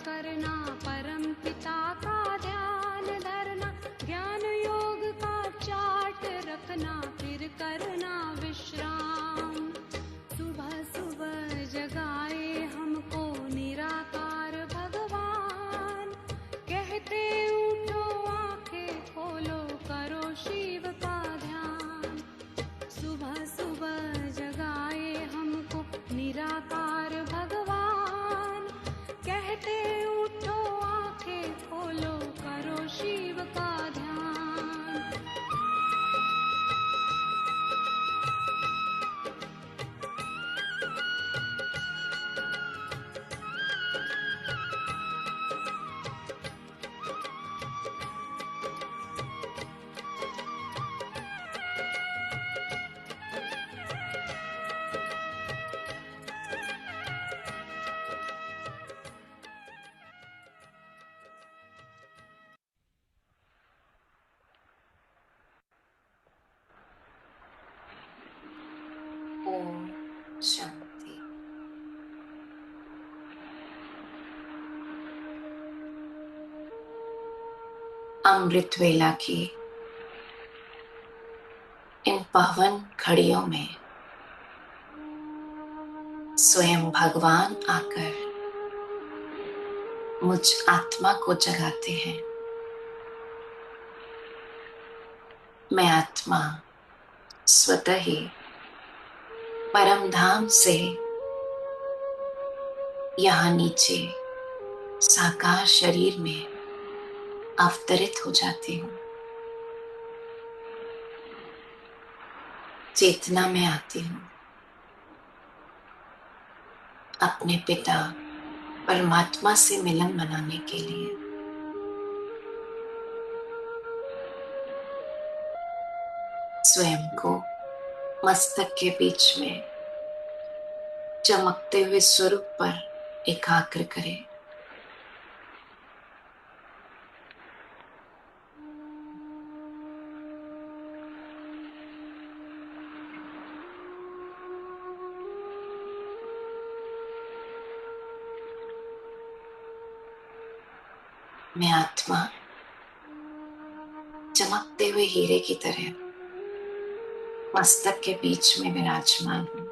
करना, परम पिता का ध्यान धरना, ज्ञान योग का चार्ट रखना, फिर करना विश्राम। सुबह सुबह जगाए हमको निराकार भगवान, कहते उठो आंखें खोलो करो शिव का ध्यान। सुबह सुबह जगाए हमको निराकार भगवान, कहते उठो आंखें खोलो करो शिव का ध्यान। ओम शांति। अमृत वेला की इन पावन घड़ियों में स्वयं भगवान आकर मुझ आत्मा को जगाते हैं। मैं आत्मा स्वतः ही परम धाम से यहाँ नीचे साकार शरीर में अवतरित हो जाती हूँ। चेतना में आती हूँ अपने पिता परमात्मा से मिलन मनाने के लिए। स्वयं को मस्तक के बीच में चमकते हुए स्वरूप पर एकाग्र करें। मैं आत्मा चमकते हुए हीरे की तरह मस्तक के बीच में विराजमान हूं।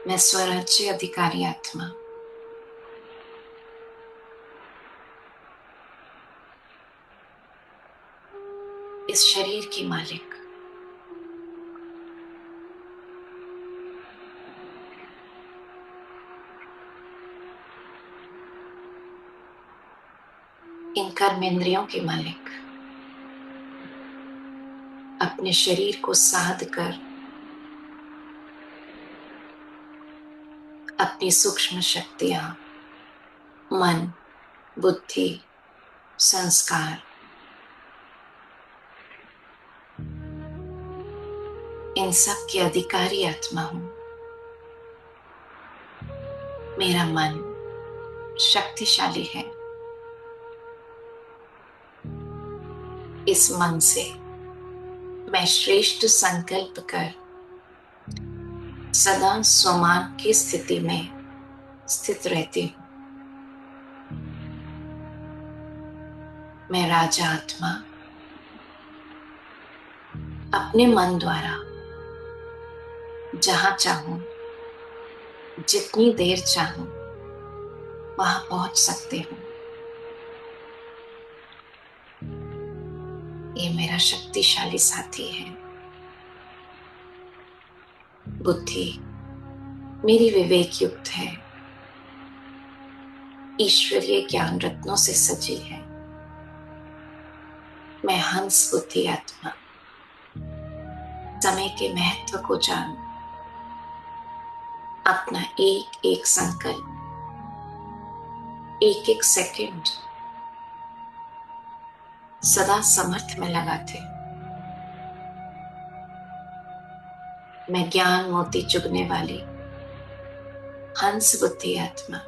मैं स्वराज्य अधिकारी आत्मा इस शरीर की मालिक इन कर्मेंद्रियों के मालिक अपने शरीर को साध कर अपनी सूक्ष्म शक्तियां, मन, बुद्धि, संस्कार इन सब की अधिकारी आत्मा हूं। मेरा मन शक्तिशाली है। इस मन से मैं श्रेष्ठ संकल्प कर सदा स्वमान की स्थिति में स्थित रहती हूं। मैं राजा आत्मा अपने मन द्वारा जहां चाहूं, जितनी देर चाहूं वहां पहुंच सकती हूं। ये मेरा शक्तिशाली साथी है। बुद्धि मेरी विवेक युक्त है, ईश्वरीय ज्ञान रत्नों से सजी है। मैं हंस बुद्धि आत्मा समय के महत्व को जान अपना एक एक संकल्प, एक एक सेकंड सदा समर्थ में लगाते। मैं ज्ञान मोती चुगने वाली हंस बुद्धि आत्मा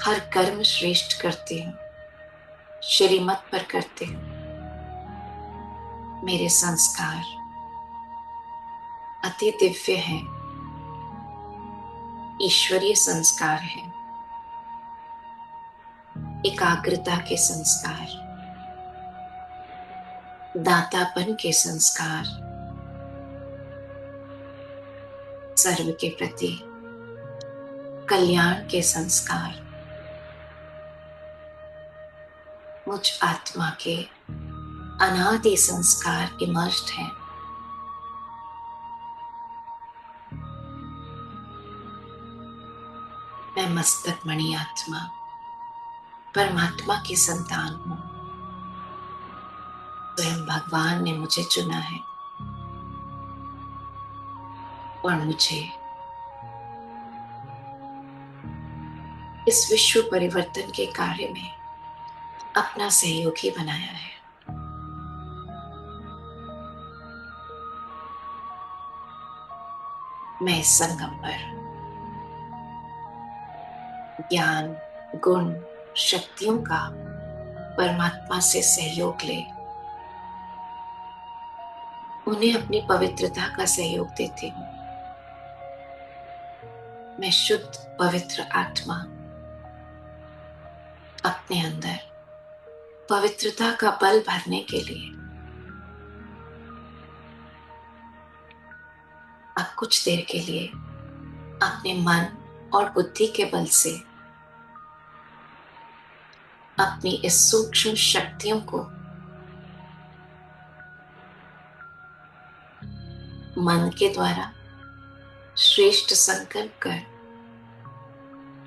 हर कर्म श्रेष्ठ करती हूँ, श्रीमत पर करती हूँ। मेरे संस्कार अति दिव्य हैं, ईश्वरीय संस्कार हैं, एकाग्रता के संस्कार, दातापन के संस्कार, सर्व के प्रति कल्याण के संस्कार मुझ आत्मा के अनादि संस्कार इमर्ज्ड हैं। मैं मस्तक मणि आत्मा परमात्मा की संतान हूं। स्वयं भगवान ने मुझे चुना है और मुझे इस विश्व परिवर्तन के कार्य में अपना सहयोगी बनाया है। मैं इस संगम पर ज्ञान, गुण, शक्तियों का परमात्मा से सहयोग ले उन्हें अपनी पवित्रता का सहयोग देती हूँ। मैं शुद्ध पवित्र आत्मा अपने अंदर पवित्रता का बल भरने के लिए अब कुछ देर के लिए अपने मन और बुद्धि के बल से अपनी इस सूक्ष्म शक्तियों को मन के द्वारा श्रेष्ठ संकल्प कर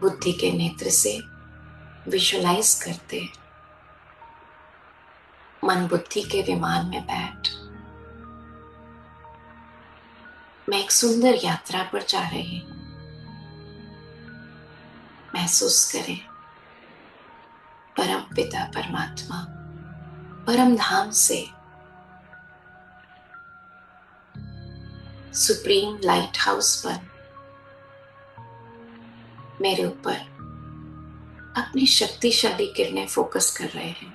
बुद्धि के नेत्र से विजुलाइज करते मन बुद्धि के विमान में बैठ मैं एक सुंदर यात्रा पर जा रही हूं। महसूस करें परम पिता परमात्मा परम धाम से सुप्रीम लाइट हाउस पर मेरे ऊपर अपनी शक्तिशाली किरणें फोकस कर रहे हैं।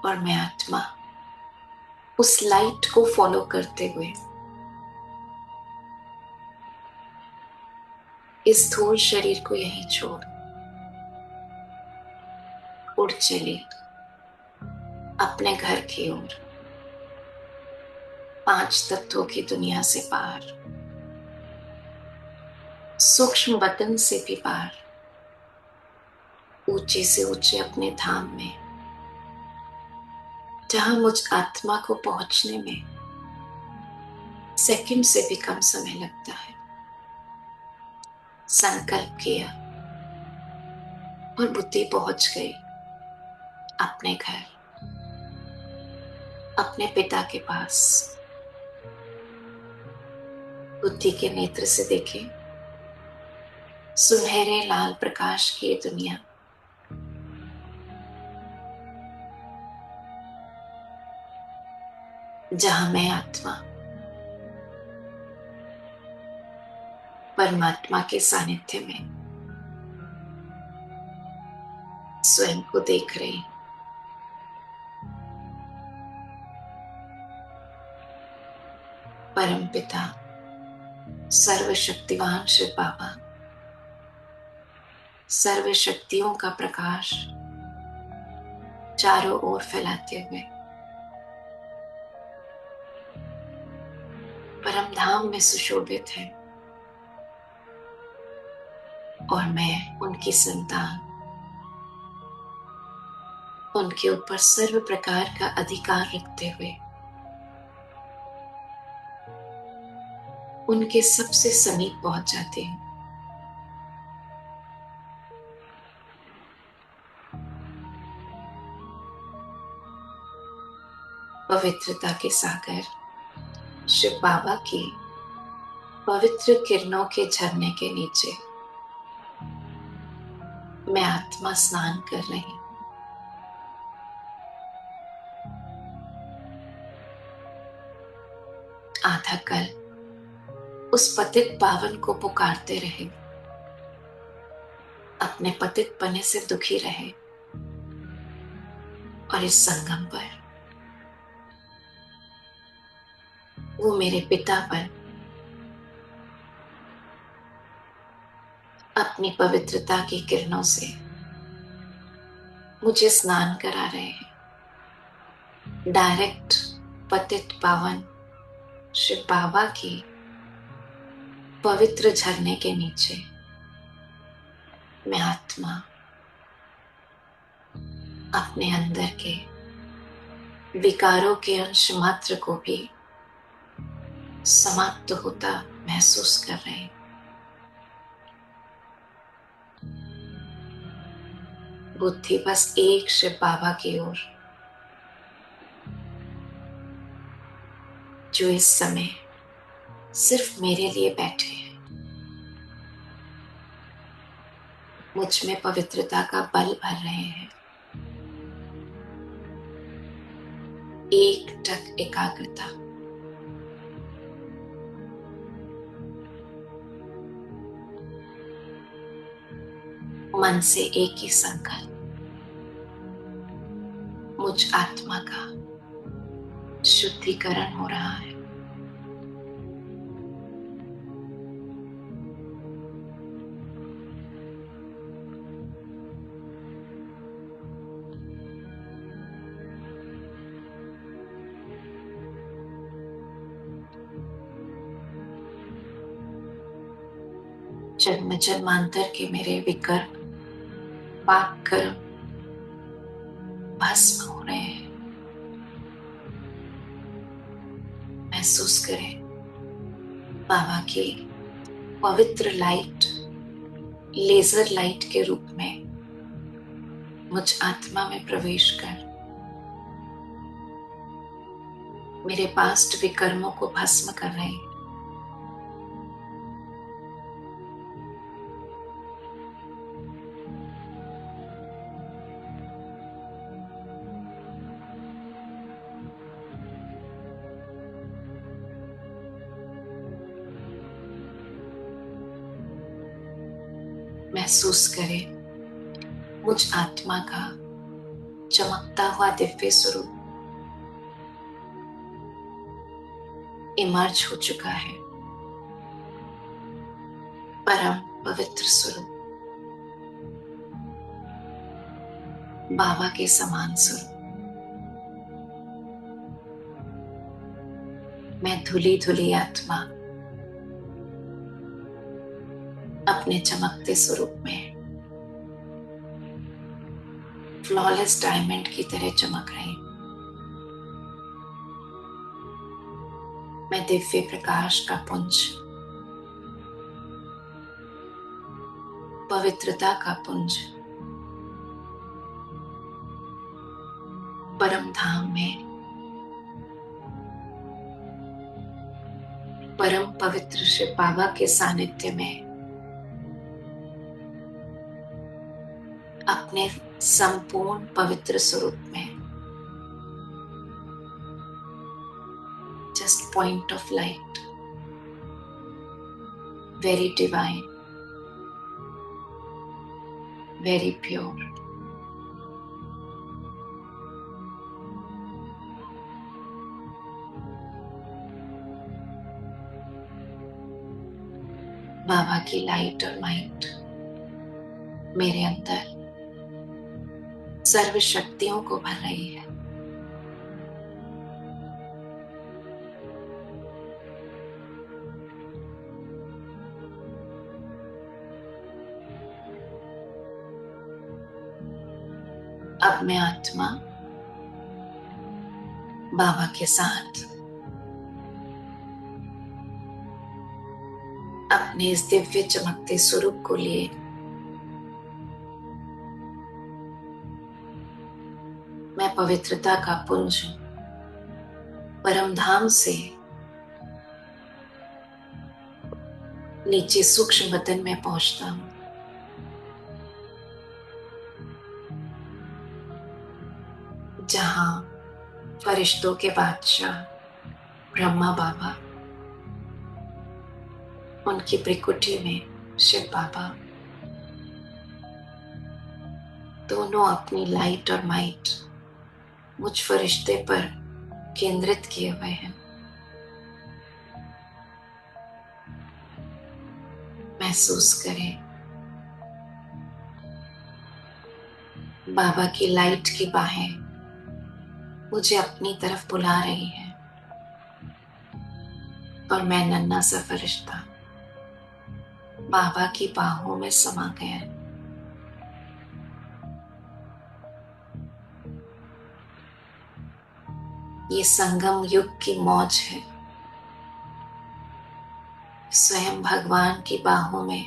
और मैं आत्मा उस लाइट को फॉलो करते हुए इस स्थूल शरीर को यहीं छोड़ उड़ चली अपने घर की ओर, 5 तत्वों की दुनिया से पार, सूक्ष्म बदन से भी पार, ऊंचे से ऊंचे अपने धाम में, जहां मुझ आत्मा को पहुंचने में सेकंड से भी कम समय लगता है। संकल्प किया और बुद्धि पहुंच गई अपने घर, अपने पिता के पास। बुद्धि के नेत्र से देखे सुनहरे लाल प्रकाश की ये दुनिया, जहां मैं आत्मा परमात्मा के सानिध्य में स्वयं को देख रही। परम पिता सर्वशक्तिवान शिव बाबा सर्व शक्तियों का प्रकाश चारों ओर फैलाते हुए परम धाम में सुशोभित है और मैं उनकी संतान, उनके ऊपर सर्व प्रकार का अधिकार रखते हुए उनके सबसे समीप पहुंच जाते हैं। पवित्रता के सागर शिव बाबा की पवित्र किरणों के झरने के नीचे मैं आत्मा स्नान कर रही हूं। आधा कल उस पतित पावन को पुकारते रहे, अपने पतित पने से दुखी रहे, और इस संगम पर वो मेरे पिता पर अपनी पवित्रता की किरणों से मुझे स्नान करा रहे हैं। डायरेक्ट पतित पावन शिव बाबा की पवित्र झरने के नीचे मैं आत्मा अपने अंदर के विकारों के अंश मात्र को भी समाप्त होता महसूस कर रहे हैं। बुद्धि बस एक शिव बाबा की ओर, जो इस समय सिर्फ मेरे लिए बैठे हैं। मुझ में पवित्रता का बल भर रहे हैं। एक टक एकाग्रता, मन से एक ही संकल्प, मुझ आत्मा का शुद्धिकरण हो रहा है। जन्म जन्मांतर के मेरे विकर्म पाप कर्म भस्म हो रहे हैं। महसूस करें बाबा की पवित्र लाइट लेजर लाइट के रूप में मुझ आत्मा में प्रवेश कर मेरे पास्ट विकर्मों को भस्म कर रहे हैं। महसूस करें मुझ आत्मा का चमकता हुआ दिव्य स्वरूप इमर्ज हो चुका है। परम पवित्र स्वरूप, बाबा के समान स्वरूप। मैं धुली धुली आत्मा अपने चमकते स्वरूप में फ्लॉलेस डायमंड की तरह चमक रही। मैं दिव्य प्रकाश का पुंज, पवित्रता का पुंज परम धाम में परम पवित्र शिव बाबा के सानिध्य में अपने संपूर्ण पवित्र स्वरूप में just point of light, very divine, very pure. बाबा की लाइट और माइट मेरे अंदर सर्व शक्तियों को भर रही है। अब मैं आत्मा बाबा के साथ अपने इस दिव्य चमकते स्वरूप को लिए मैं पवित्रता का पुंज परम धाम से नीचे सूक्ष्म बदन में पहुंचता हूं। जहां फरिश्तों के बादशाह ब्रह्मा बाबा, उनकी त्रिकुटी में शिव बाबा दोनों अपनी लाइट और माइट मुझ फरिश्ते पर केंद्रित किए हुए हैं। महसूस करें बाबा की लाइट की बाहें मुझे अपनी तरफ बुला रही हैं और मैं नन्हा सा फरिश्ता बाबा की बाहों में समा गया। ये संगम युग की मौज है। स्वयं भगवान की बाहों में,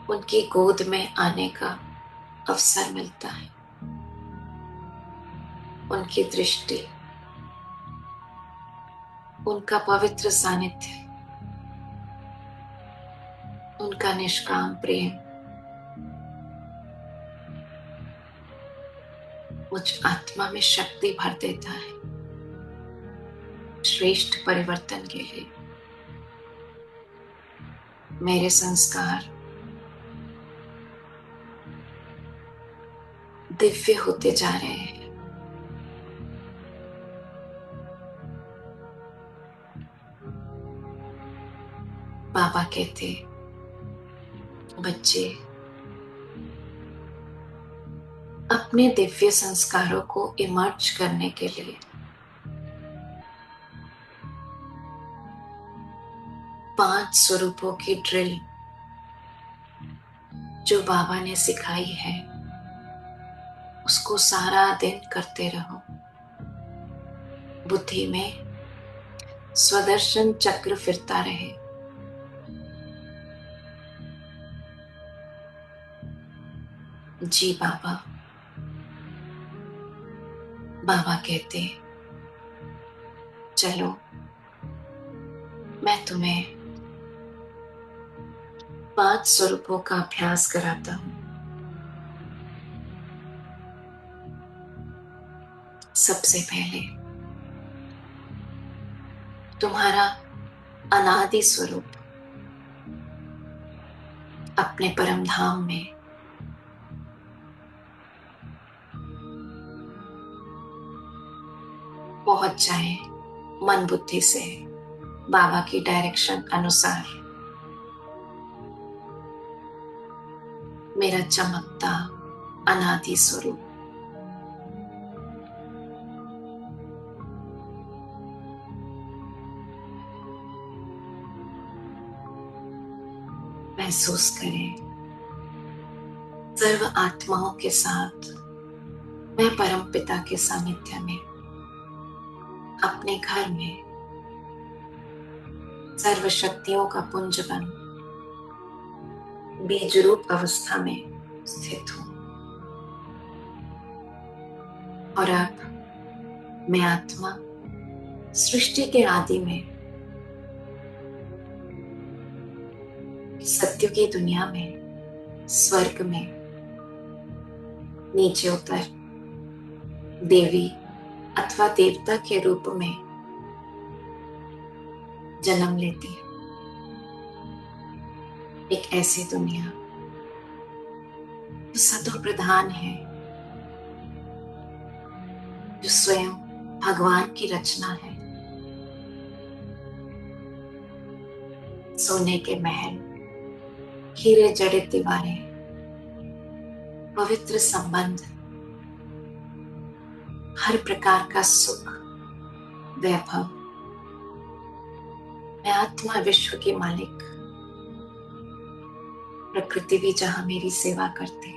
उनकी गोद में आने का अवसर मिलता है। उनकी दृष्टि, उनका पवित्र सानिध्य, उनका निष्काम प्रेम मुझ आत्मा में शक्ति भर देता है श्रेष्ठ परिवर्तन के लिए। मेरे संस्कार दिव्य होते जा रहे हैं। बाबा कहते, बच्चे अपने दिव्य संस्कारों को इमर्ज करने के लिए पांच स्वरूपों की ड्रिल जो बाबा ने सिखाई है उसको सारा दिन करते रहो। बुद्धि में स्वदर्शन चक्र फिरता रहे। जी बाबा। बाबा कहते, चलो मैं तुम्हें पांच स्वरूपों का अभ्यास कराता हूं। सबसे पहले तुम्हारा अनादि स्वरूप अपने परम धाम में पहुंच जाए मन बुद्धि से बाबा की डायरेक्शन अनुसार। मेरा चमकता अनादि स्वरूप महसूस करें। सर्व आत्माओं के साथ मैं परम पिता के सानिध्य में अपने घर में सर्व शक्तियों का पुंज बन बीज रूप अवस्था में स्थित हूं। और अब मैं आत्मा सृष्टि के आदि में सत्य की दुनिया में, स्वर्ग में नीचे उतर देवी अथवा देवता के रूप में जन्म लेती है। एक ऐसी दुनिया जो सतो प्रधान है, जो स्वयं भगवान की रचना है। सोने के महल, हीरे जड़ित दीवारें, पवित्र संबंध, हर प्रकार का सुख, वैभव। मैं आत्मा विश्व की मालिक, प्रकृति भी जहां मेरी सेवा करते,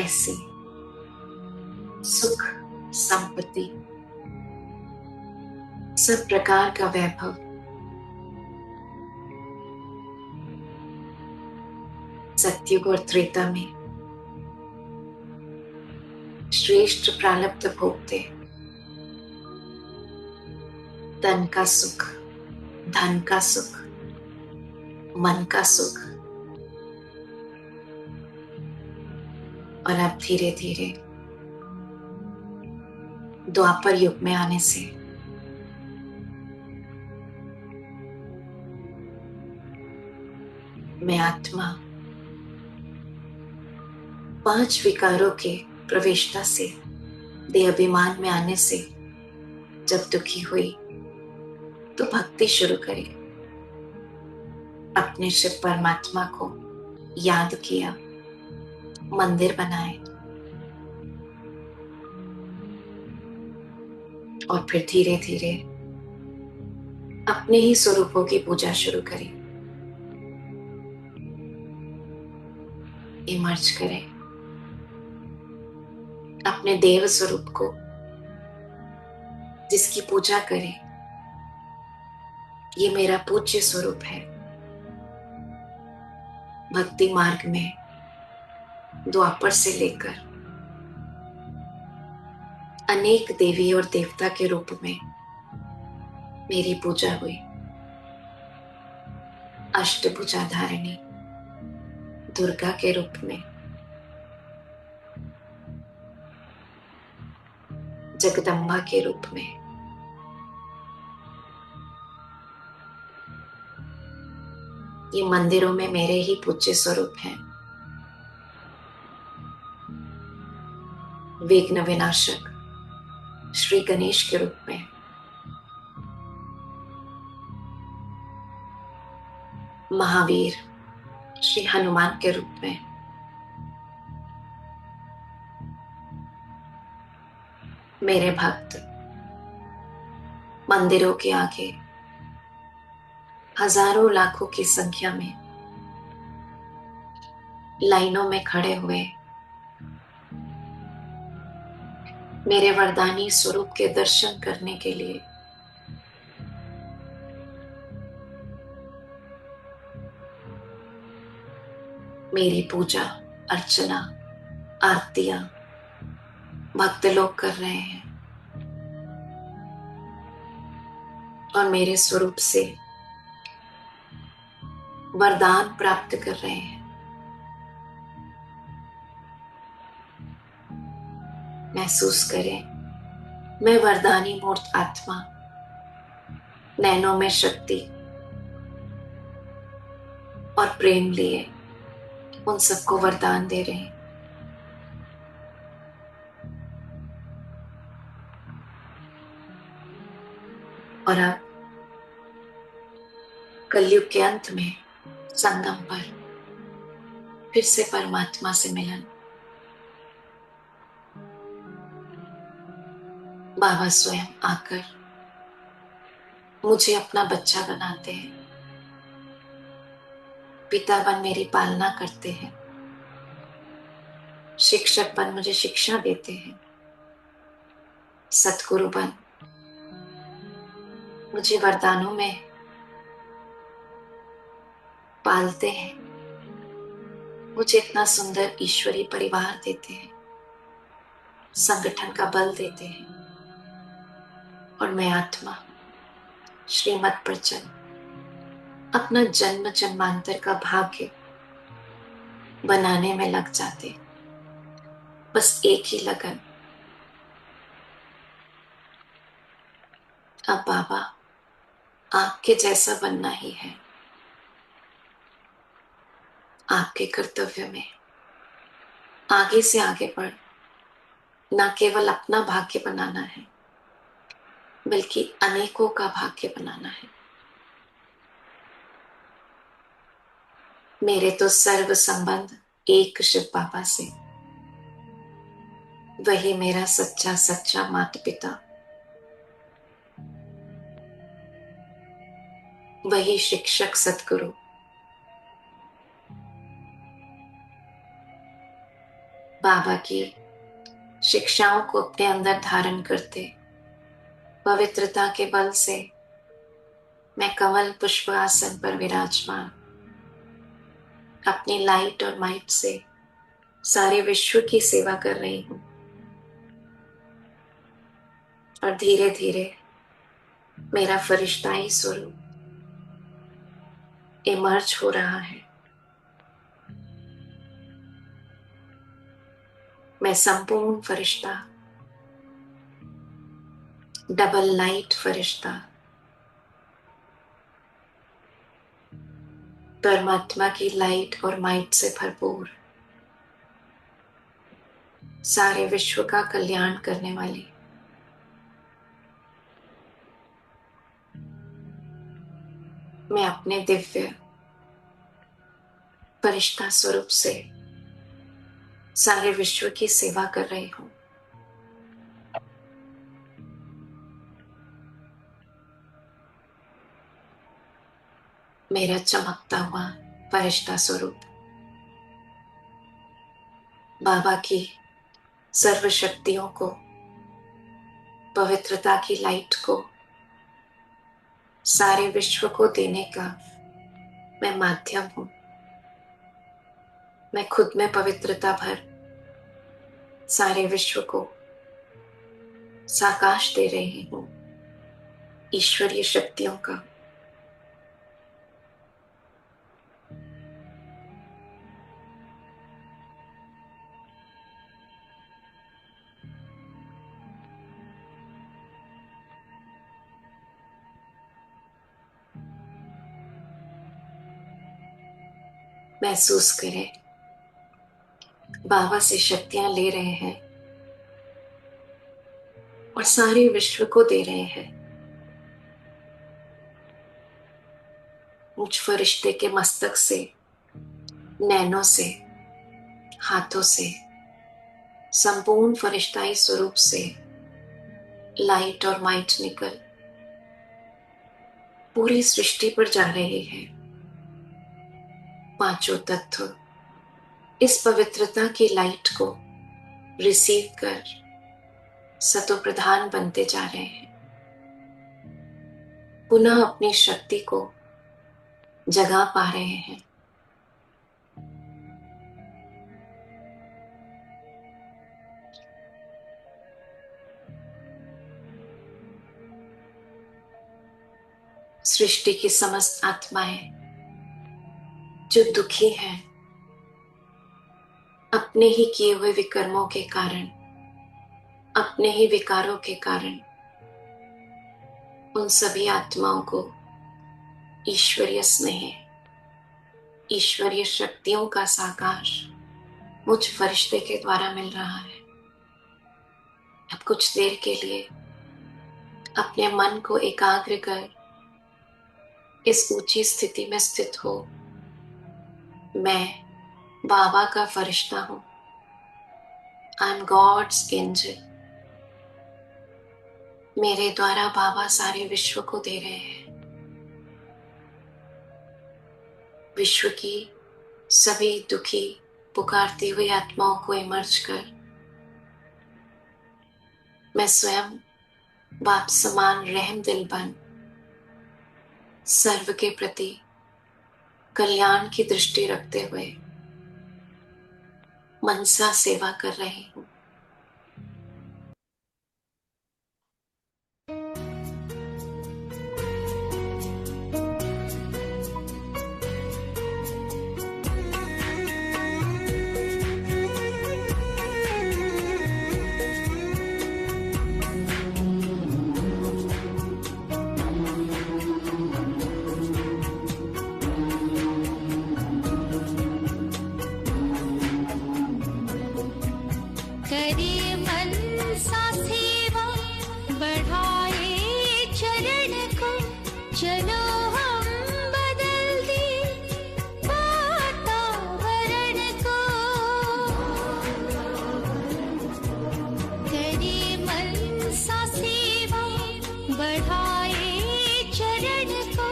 ऐसी सुख, संपत्ति, सब प्रकार का वैभव सत्युग और त्रेता में श्रेष्ठ प्रारब्ध भोगते। तन का सुख, धन का सुख, मन का सुख, और अब धीरे धीरे द्वापर युग में आने से मैं आत्मा पांच विकारों के प्रवेशता से, देह अभिमान में आने से जब दुखी हुई तो भक्ति शुरू करी। अपने शिव परमात्मा को याद किया, मंदिर बनाए और फिर धीरे धीरे अपने ही स्वरूपों की पूजा शुरू करी। इमर्ज करें अपने देव स्वरूप को, जिसकी पूजा करें। ये मेरा पूज्य स्वरूप है। भक्ति मार्ग में द्वापर से लेकर अनेक देवी और देवता के रूप में मेरी पूजा हुई। अष्टभुजा धारिणी दुर्गा के रूप में, जगदम्बा के रूप में, ये मंदिरों में मेरे ही पूज्य स्वरूप हैं। विघ्न विनाशक श्री गणेश के रूप में, महावीर श्री हनुमान के रूप में, मेरे भक्त मंदिरों के आगे हजारों लाखों की संख्या में लाइनों में खड़े हुए मेरे वरदानी स्वरूप के दर्शन करने के लिए मेरी पूजा अर्चना आरतियां भक्त लोग कर रहे हैं और मेरे स्वरूप से वरदान प्राप्त कर रहे हैं। महसूस करें, मैं वरदानी मूर्त आत्मा, नैनों में शक्ति और प्रेम लिए उन सबको वरदान दे रहे हैं। और अब कलयुग के अंत में संगम पर फिर से परमात्मा से मिलन, बाबा स्वयं आकर मुझे अपना बच्चा बनाते हैं, पिता बन मेरी पालना करते हैं, शिक्षक बन मुझे शिक्षा देते हैं, सतगुरु बन मुझे वरदानों में पालते हैं, मुझे इतना सुंदर ईश्वरीय परिवार देते हैं, संगठन का बल देते हैं और मैं आत्मा श्रीमत पर चल अपना जन्म जन्मांतर का भाग्य बनाने में लग जाते। बस एक ही लगन, अब बाबा आपके जैसा बनना ही है। आपके कर्तव्य में आगे से आगे बढ़, न केवल अपना भाग्य बनाना है बल्कि अनेकों का भाग्य बनाना है। मेरे तो सर्व संबंध एक शिव बाबा से, वही मेरा सच्चा सच्चा माता पिता, वही शिक्षक सतगुरु। बाबा की शिक्षाओं को अपने अंदर धारण करते पवित्रता के बल से मैं कमल पुष्प आसन पर विराजमान अपनी लाइट और माइट से सारे विश्व की सेवा कर रही हूं और धीरे धीरे मेरा फरिश्ताई स्वरूप इमर्ज हो रहा है। मैं संपूर्ण फरिश्ता, डबल लाइट फरिश्ता, परमात्मा की लाइट और माइट से भरपूर सारे विश्व का कल्याण करने वाली मैं अपने दिव्य फरिश्ता स्वरूप से सारे विश्व की सेवा कर रही हूं। मेरा चमकता हुआ फरिश्ता स्वरूप बाबा की सर्व शक्तियों को, पवित्रता की लाइट को सारे विश्व को देने का मैं माध्यम हूं। मैं खुद में पवित्रता भर सारे विश्व को साकाश दे रही हूं ईश्वरीय शक्तियों का। महसूस करें बाबा से शक्तियां ले रहे हैं और सारे विश्व को दे रहे हैं। मुझ फरिश्ते के मस्तक से, नैनों से, हाथों से, संपूर्ण फरिश्ताई स्वरूप से लाइट और माइट निकल पूरी सृष्टि पर जा रहे हैं। पांचों तत्व इस पवित्रता की लाइट को रिसीव कर सतो प्रधान बनते जा रहे हैं। पुनः अपनी शक्ति को जगा पा रहे हैं। सृष्टि की समस्त आत्माएं जो दुखी हैं अपने ही किए हुए विकर्मों के कारण, अपने ही विकारों के कारण, उन सभी आत्माओं को ईश्वरीय स्नेह, ईश्वरीय शक्तियों का साकाश मुझ फरिश्ते के द्वारा मिल रहा है। अब कुछ देर के लिए अपने मन को एकाग्र कर इस ऊंची स्थिति में स्थित हो। मैं बाबा का फरिश्ता हूं। I am God's angel. मेरे द्वारा बाबा सारे विश्व को दे रहे हैं। विश्व की सभी दुखी पुकारती हुई आत्माओं को इमर्ज कर मैं स्वयं बाप समान रहम दिल बन सर्व के प्रति कल्याण की दृष्टि रखते हुए मनसा सेवा कर रही हूं। करे मन सा सेवा बढ़ाए चरण को, चलो हम बदल दे वातावरण को। करे मन सा सेवा बढ़ाए चरण को,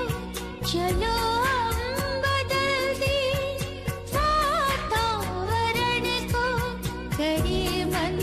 चलो हम बदल दे वातावरण को। करे मन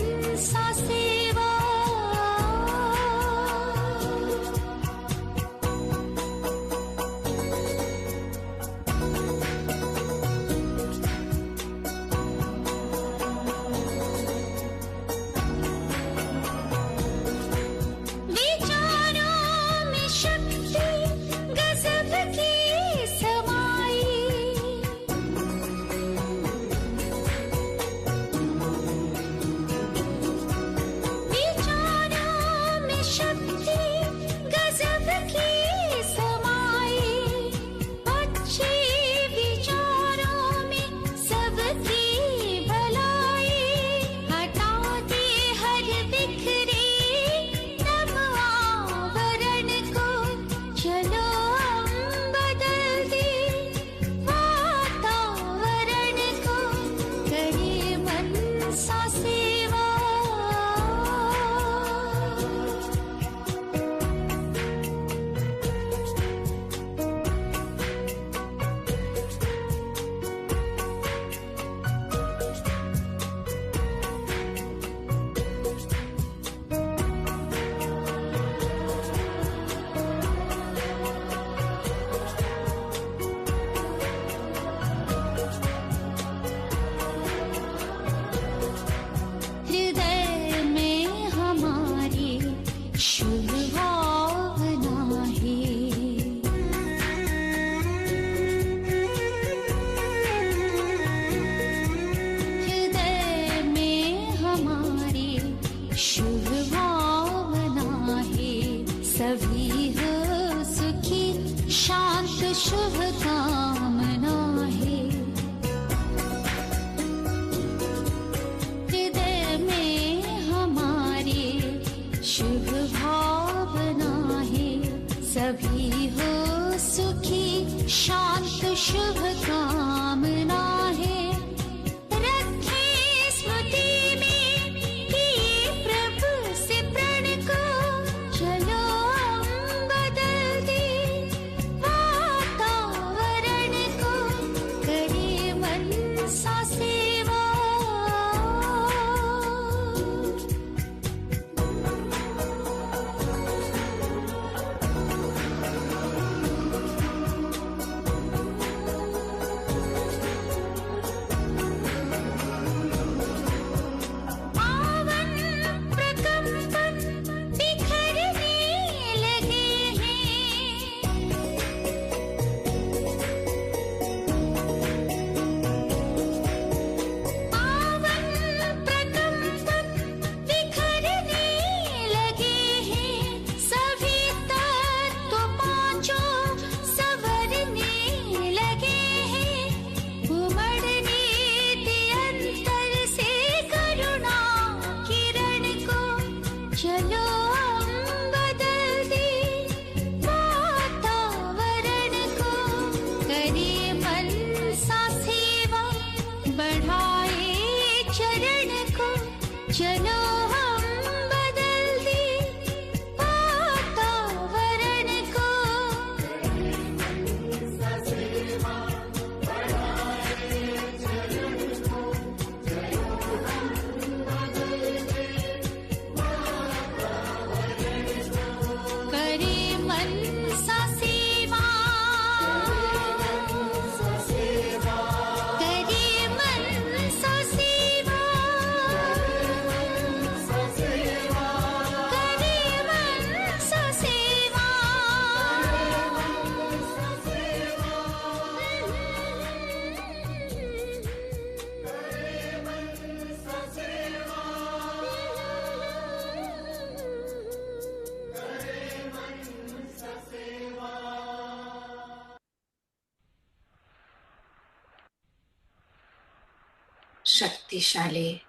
शक्तिशाली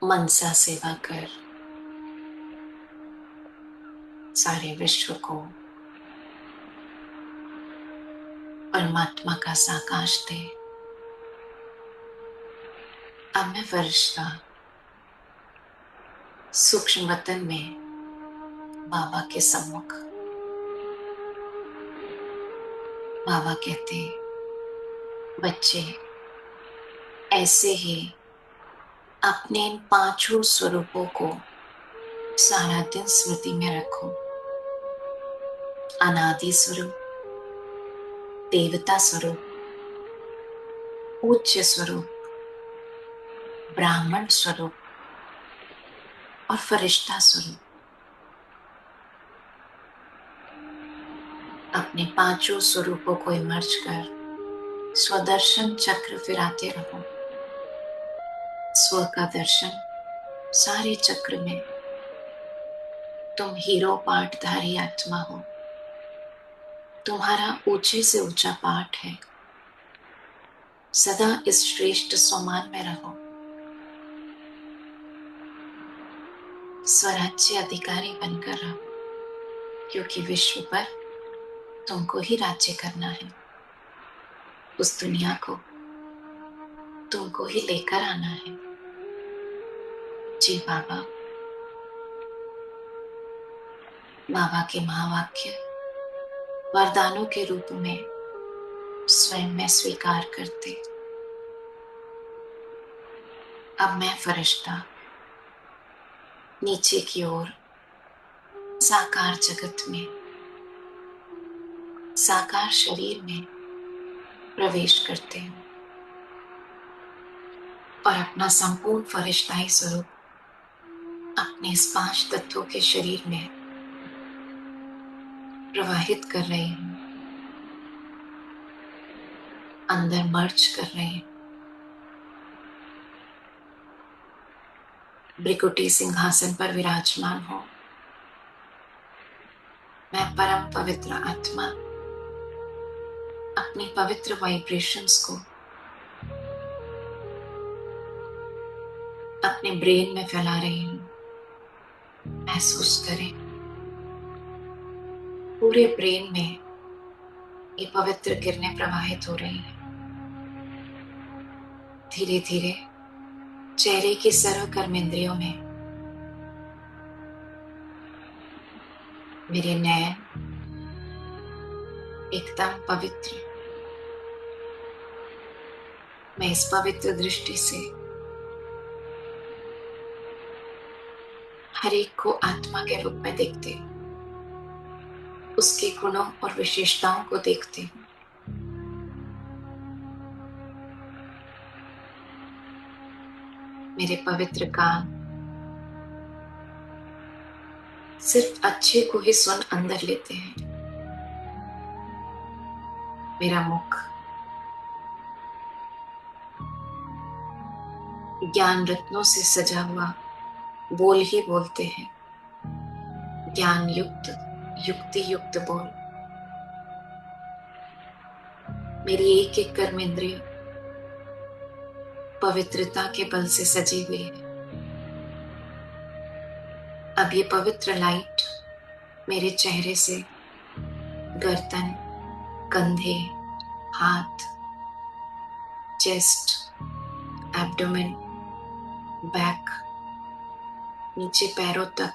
मनसा सेवा कर सारे विश्व को परमात्मा का साकाश दे। अब मैं फरिश्ता सूक्ष्म वतन में बाबा के सम्मुख, बाबा कहते बच्चे ऐसे ही अपने इन पांचों स्वरूपों को सारा दिन स्मृति में रखो। अनादि स्वरूप, देवता स्वरूप, पूज्य स्वरूप, ब्राह्मण स्वरूप और फरिश्ता स्वरूप। अपने पांचों स्वरूपों को इमर्ज कर स्वदर्शन चक्र फिराते रहो। स्व का दर्शन सारे चक्र में। तुम हीरो पाठधारी आत्मा हो। तुम्हारा ऊंचे से ऊंचा पाठ है। सदा इस श्रेष्ठ सम्मान में रहो। स्वराज्य अधिकारी बनकर रहो, क्योंकि विश्व पर तुमको ही राज्य करना है। उस दुनिया को तुमको ही लेकर आना है। जी बाबा, बाबा के महावाक्य वरदानों के रूप में स्वयं में स्वीकार करते। अब मैं फरिश्ता नीचे की ओर साकार जगत में, साकार शरीर में प्रवेश करते हूँ और अपना संपूर्ण फरिश्ताई स्वरूप अपने इस पांच तत्वों के शरीर में प्रवाहित कर रही हूँ, अंदर मर्ज कर रही हूँ। भृकुटी सिंहासन पर विराजमान हो। मैं परम पवित्र आत्मा अपनी पवित्र वाइब्रेशंस को अपने ब्रेन में फैला रही हूँ। महसूस करें पूरे ब्रेन में ये पवित्र किरणें प्रवाहित हो रही हैं। धीरे धीरे चेहरे की सर्व कर्मेंद्रियों में मेरे नयन एकदम पवित्र। मैं इस पवित्र दृष्टि से हर एक को आत्मा के रूप में देखते, उसके गुणों और विशेषताओं को देखते हूँ। मेरे पवित्र कान सिर्फ अच्छे को ही सुन अंदर लेते हैं। मेरा मुख ज्ञान रत्नों से सजा हुआ बोल ही बोलते हैं। ज्ञान युक्त, युक्ति युक्त बोल। मेरी एक एक कर्मेंद्रिय पवित्रता के बल से सजी हुई है। अब ये पवित्र लाइट मेरे चेहरे से गर्दन, कंधे, हाथ, चेस्ट, एब्डोमेन, बैक, नीचे पैरों तक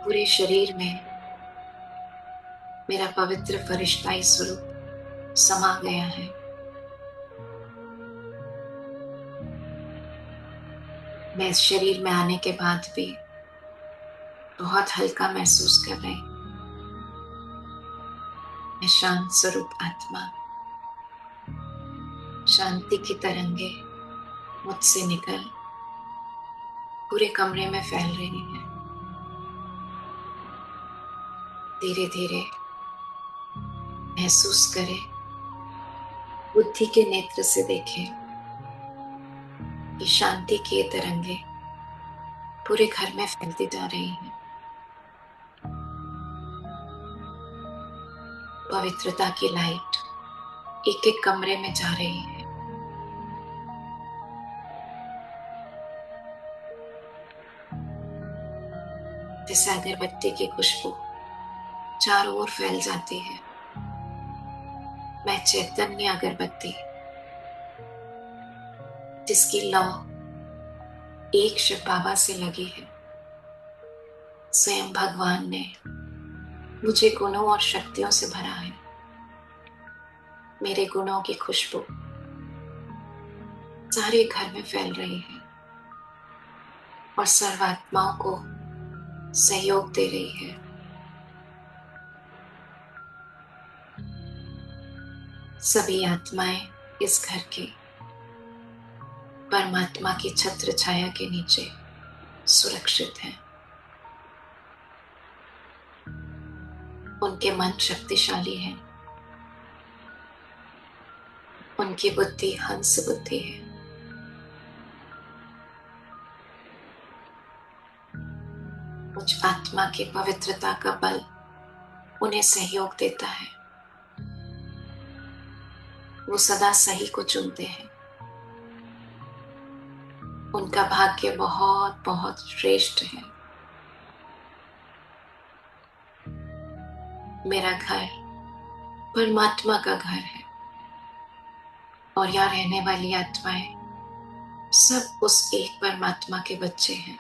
पूरे शरीर में मेरा पवित्र फरिश्ताई स्वरूप समा गया है। मैं इस शरीर में आने के बाद भी बहुत हल्का महसूस कर रही। मैं शांत स्वरूप आत्मा, शांति की तरंगे मुझसे निकल पूरे कमरे में फैल रही है। धीरे धीरे महसूस करें, बुद्धि के नेत्र से देखें कि शांति की ये तरंगे पूरे घर में फैलती जा रही हैं। पवित्रता की लाइट एक एक कमरे में जा रही है। जैसे अगरबत्ती की खुशबू चारों ओर फैल जाती है। मैं चैतन्य अगरबत्ती, जिसकी लौ एक शिव बाबा से लगी है। स्वयं भगवान ने मुझे गुणों और शक्तियों से भरा है। मेरे गुणों की खुशबू सारे घर में फैल रही है और सर्वात्माओं को सहयोग दे रही है। सभी आत्माएं इस घर के परमात्मा की छत्र छाया के नीचे सुरक्षित हैं। उनके मन शक्तिशाली है, उनकी बुद्धि हंस बुद्धि है। मुझ आत्मा की पवित्रता का बल उन्हें सहयोग देता है। वो सदा सही को चुनते हैं। उनका भाग्य बहुत बहुत श्रेष्ठ है। मेरा घर परमात्मा का घर है और यहाँ रहने वाली आत्माएं सब उस एक परमात्मा के बच्चे हैं।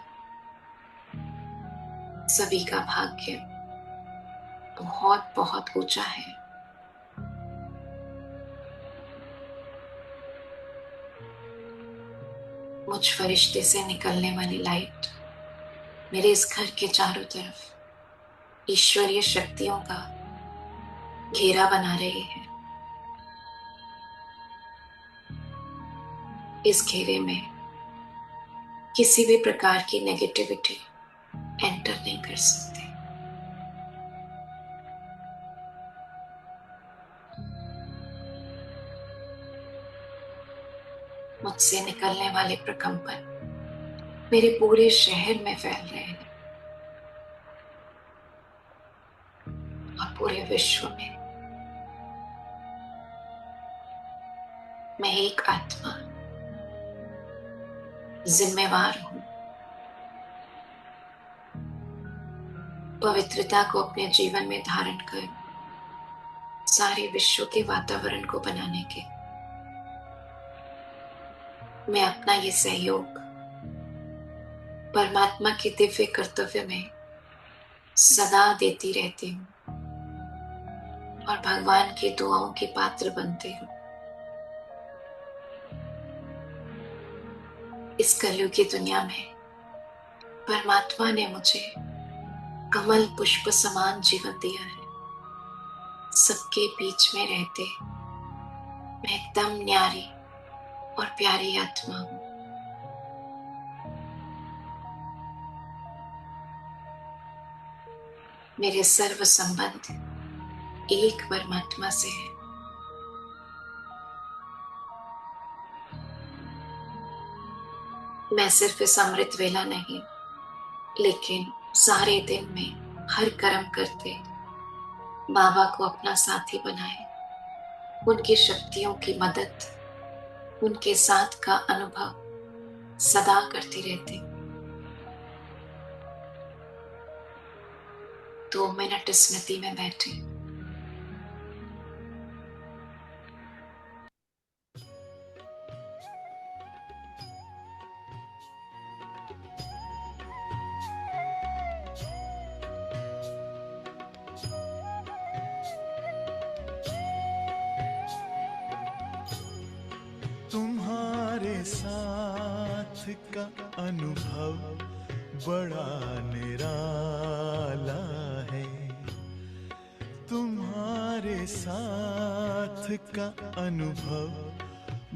सभी का भाग्य बहुत बहुत ऊंचा है। मुझ फरिश्ते से निकलने वाली लाइट मेरे इस घर के चारों तरफ ईश्वरीय शक्तियों का घेरा बना रही है। इस घेरे में किसी भी प्रकार की नेगेटिविटी एंटर नहीं कर सकते। मुझसे निकलने वाले प्रकंपन मेरे पूरे शहर में फैल रहे हैं और पूरे विश्व में। मैं एक आत्मा जिम्मेवार हूं पवित्रता को अपने जीवन में धारण कर सारे विश्व के वातावरण को बनाने के। मैं अपना ये सहयोग परमात्मा के दिव्य कर्तव्य में सदा देती रहती हूँ और भगवान की दुआओं की पात्र बनती हूँ। इस कलयुग की दुनिया में परमात्मा ने मुझे कमल पुष्प समान जीवन दिया है। सबके बीच में रहते मैं एकदम न्यारी और प्यारी आत्मा हूं। मेरे सर्व संबंध एक परमात्मा से है। मैं सिर्फ इस अमृत वेला नहीं, लेकिन सारे दिन में हर कर्म करते बाबा को अपना साथी बनाए, उनकी शक्तियों की मदद, उनके साथ का अनुभव सदा करती रहती। 2 मिनट स्मृति में बैठे। तुम्हारे साथ का अनुभव बड़ा निराला है। तुम्हारे साथ का अनुभव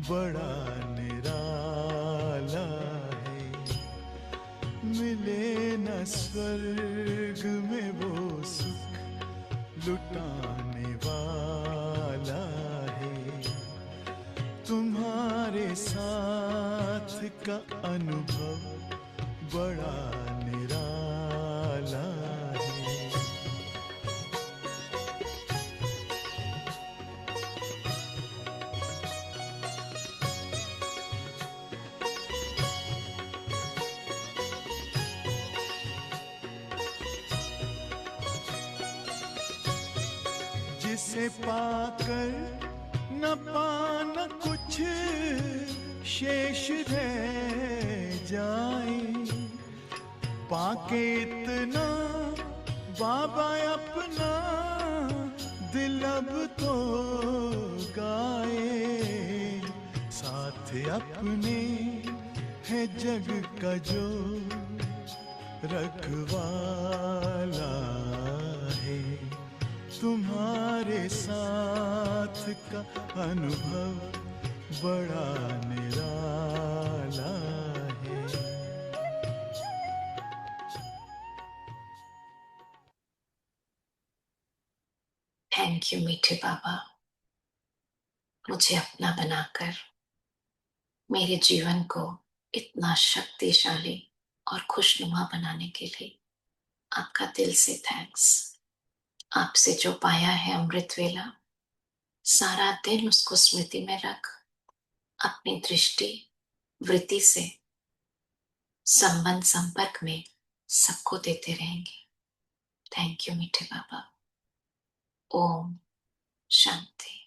बड़ा निराला है। मिले न स्वर्ग में वो सुख लुटाने वाला है। तुम्हारे साथ का अनुभव बड़ा निराला है। जिसे पाकर न पाना कुछ शेष रह जाए, पाके इतना बाबा अपना दिल अब तो गाए। साथ अपने है जग का जो रखवाला है, तुम्हारे साथ का अनुभव बड़ा निराला है। थैंक यू मीठे बाबा, मुझे अपना बनाकर मेरे जीवन को इतना शक्तिशाली और खुशनुमा बनाने के लिए आपका दिल से थैंक्स। आपसे जो पाया है अमृत वेला, सारा दिन उसको स्मृति में रख अपनी दृष्टि वृत्ति से संबंध संपर्क में सबको देते रहेंगे। थैंक यू मीठे बाबा। ओम शांति।